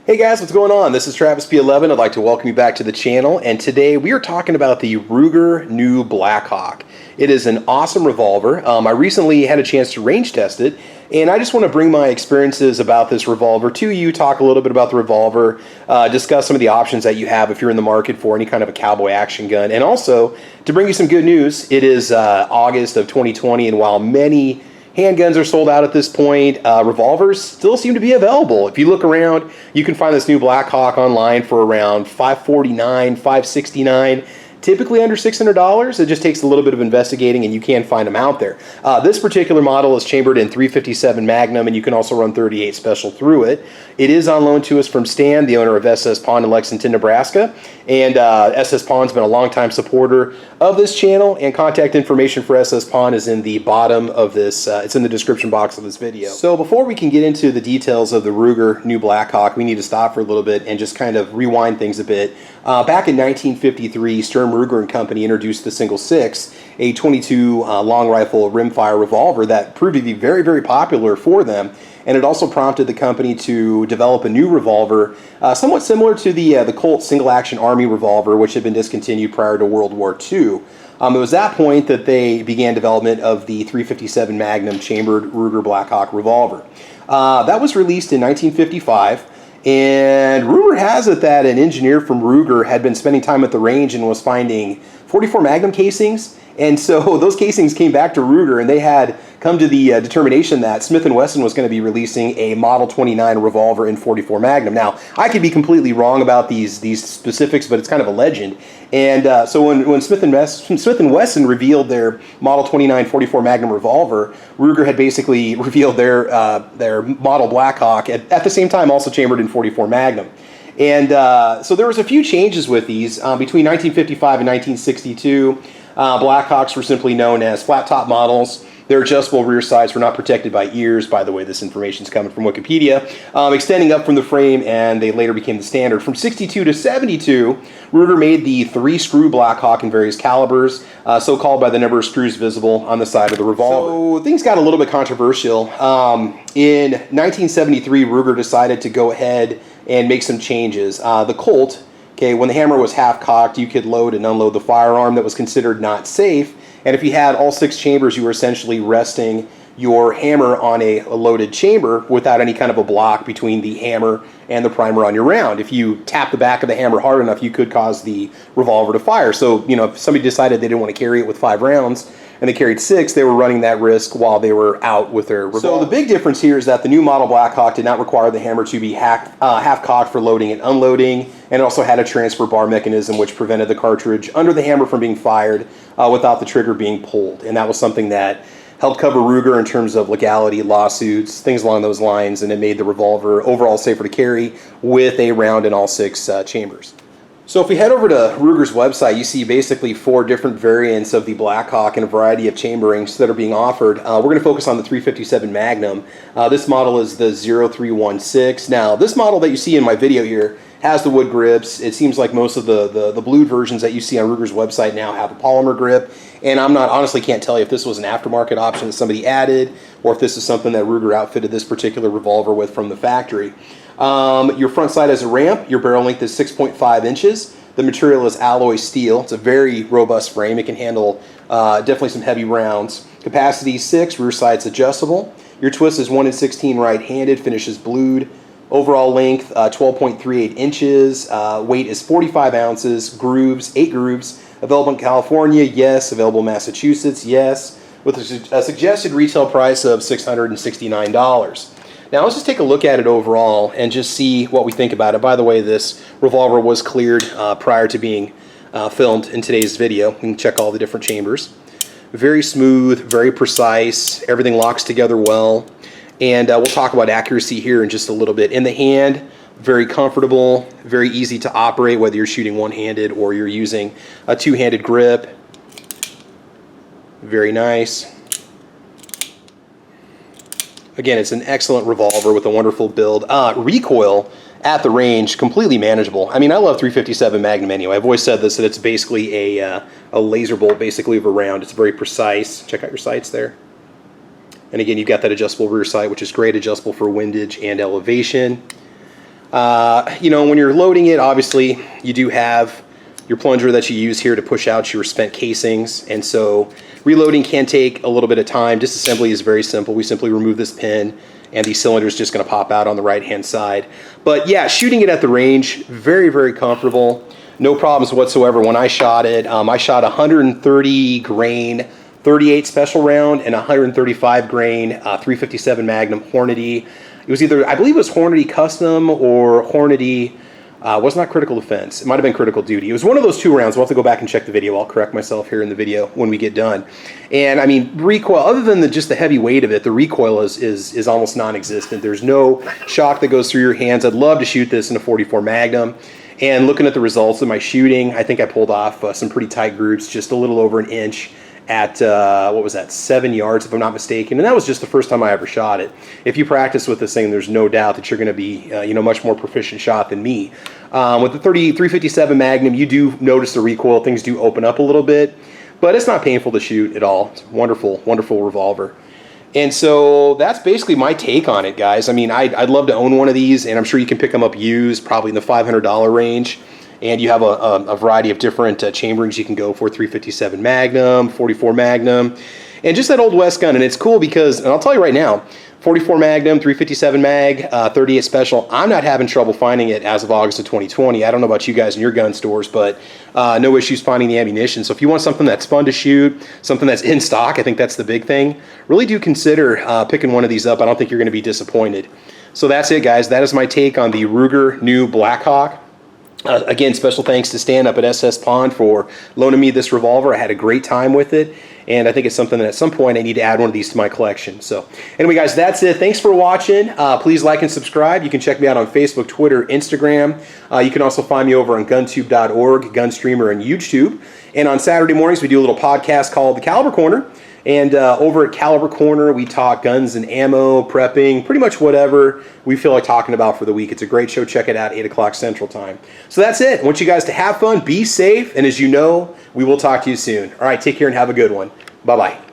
Hey guys, what's going on? This is Travis P11. I'd like to welcome you back to the channel, and today we are talking about the Ruger New Blackhawk. It is an awesome revolver. I recently had a chance to range test it, and I just want to bring my experiences about this revolver to you, talk a little bit about the revolver, discuss some of the options that you have if you're in the market for any kind of a cowboy action gun, and also to bring you some good news. It is August of 2020, and while many handguns are sold out at this point, revolvers still seem to be available. If you look around, you can find this new Blackhawk online for around $549, $569, typically under $600. It just takes a little bit of investigating, and you can find them out there. This particular model is chambered in .357 Magnum, and you can also run .38 Special through it. It is on loan to us from Stan, the owner of SS Pawn in Lexington, Nebraska, and SS Pawn's been a longtime supporter of this channel, and contact information for SS Pawn is in the bottom of this, it's in the description box of this video. So before we can get into the details of the Ruger New Blackhawk, we need to stop for a little bit and just kind of rewind things a bit. Back in 1953, Sturm Ruger and Company introduced the Single Six, a 22 long rifle rimfire revolver that proved to be very, very popular for them. And it also prompted the company to develop a new revolver, somewhat similar to the Colt single-action Army revolver, which had been discontinued prior to World War II. It was that point that they began development of the .357 Magnum chambered Ruger Blackhawk revolver. That was released in 1955. And rumor has it that an engineer from Ruger had been spending time at the range and was finding 44 Magnum casings. And so those casings came back to Ruger, and they had come to the determination that Smith & Wesson was going to be releasing a Model 29 revolver in .44 Magnum. Now, I could be completely wrong about these specifics, but it's kind of a legend. And so when Smith & Wesson revealed their Model 29 .44 Magnum revolver, Ruger had basically revealed their Model Blackhawk at the same time, also chambered in .44 Magnum. And so there was a few changes with these between 1955 and 1962. Blackhawks were simply known as flat top models. Their adjustable rear sights were not protected by ears. By the way, this information is coming from Wikipedia. Extending up from the frame, and they later became the standard. From 62 to 72, Ruger made the 3-screw Blackhawk in various calibers, so called by the number of screws visible on the side of the revolver. So things got a little bit controversial. In 1973, Ruger decided to go ahead and make some changes. The Colt, when the hammer was half-cocked, you could load and unload the firearm. That was considered not safe. And if you had all 6 chambers, you were essentially resting your hammer on a loaded chamber without any kind of a block between the hammer and the primer on your round. If you tap the back of the hammer hard enough, you could cause the revolver to fire. So, if somebody decided they didn't want to carry it with 5 rounds, and they carried 6, they were running that risk while they were out with their revolver. So the big difference here is that the new model Blackhawk did not require the hammer to be half-cocked for loading and unloading, and it also had a transfer bar mechanism which prevented the cartridge under the hammer from being fired without the trigger being pulled. And that was something that helped cover Ruger in terms of legality, lawsuits, things along those lines, and it made the revolver overall safer to carry with a round in all 6 chambers. So if we head over to Ruger's website, you see basically 4 different variants of the Blackhawk and a variety of chamberings that are being offered. We're going to focus on the .357 Magnum. This model is the 0316. Now, this model that you see in my video here has the wood grips. It seems like most of the blued versions that you see on Ruger's website now have a polymer grip. And honestly can't tell you if this was an aftermarket option that somebody added, or if this is something that Ruger outfitted this particular revolver with from the factory. Your front sight has a ramp. Your barrel length is 6.5 inches. The material is alloy steel. It's a very robust frame. It can handle definitely some heavy rounds. Capacity 6, rear sight's adjustable. Your twist is 1 in 16 right-handed, finishes blued. Overall length, 12.38 inches. Weight is 45 ounces. Grooves, 8 grooves. Available in California, yes. Available in Massachusetts, yes. With a suggested retail price of $669. Now let's just take a look at it overall and just see what we think about it. By the way, this revolver was cleared prior to being filmed in today's video. We can check all the different chambers. Very smooth, very precise, everything locks together well. And we'll talk about accuracy here in just a little bit. In the hand, very comfortable, very easy to operate, whether you're shooting one-handed or you're using a two-handed grip. Very nice. Again, it's an excellent revolver with a wonderful build. Recoil at the range, completely manageable. I love .357 Magnum anyway. I've always said this, that it's basically a laser bolt basically of a round. It's very precise. Check out your sights there. And again, you've got that adjustable rear sight, which is great, adjustable for windage and elevation. You know, when you're loading it, obviously you do have your plunger that you use here to push out your spent casings, and so reloading can take a little bit of time. Disassembly is very simple. We simply remove this pin and the cylinder is just going to pop out on the right hand side. But yeah, shooting it at the range, very, very comfortable. No problems whatsoever. When I shot it, I shot 130 grain 38 special round and 135 grain 357 Magnum Hornady. It was either, I believe it was Hornady Custom or Hornady, was not Critical Defense. It might have been Critical Duty. It was one of those two rounds. We'll have to go back and check the video. I'll correct myself here in the video when we get done. And I mean, recoil, other than just the heavy weight of it, the recoil is almost non-existent. There's no shock that goes through your hands. I'd love to shoot this in a 44 Magnum. And looking at the results of my shooting, I think I pulled off some pretty tight groups, just a little over an inch at, what was that, 7 yards if I'm not mistaken. And that was just the first time I ever shot it. If you practice with this thing, there's no doubt that you're going to be, you know, much more proficient shot than me. With the 357 Magnum, you do notice the recoil. Things do open up a little bit, but it's not painful to shoot at all. It's a wonderful, wonderful revolver. And so that's basically my take on it, guys. I mean, I'd love to own one of these, and I'm sure you can pick them up used, probably in the $500 range. And you have a variety of different chamberings you can go for, 357 Magnum, 44 Magnum, and just that Old West gun. And it's cool because, and I'll tell you right now, 44 Magnum, 357 Mag, 38 Special, I'm not having trouble finding it as of August of 2020. I don't know about you guys in your gun stores, but no issues finding the ammunition. So if you want something that's fun to shoot, something that's in stock, I think that's the big thing, really do consider picking one of these up. I don't think you're going to be disappointed. So that's it, guys. That is my take on the Ruger New Blackhawk. Again, special thanks to Stan up at SS Pond for loaning me this revolver. I had a great time with it, and I think it's something that at some point I need to add one of these to my collection. So anyway, guys, that's it. Thanks for watching. Please like and subscribe. You can check me out on Facebook, Twitter, Instagram. You can also find me over on guntube.org, Gunstreamer, and UGEtube. And on Saturday mornings, we do a little podcast called The Caliber Corner. And over at Caliber Corner, we talk guns and ammo, prepping, pretty much whatever we feel like talking about for the week. It's a great show. Check it out, 8 o'clock Central Time. So that's it. I want you guys to have fun, be safe, and as you know, we will talk to you soon. All right, take care and have a good one. Bye-bye.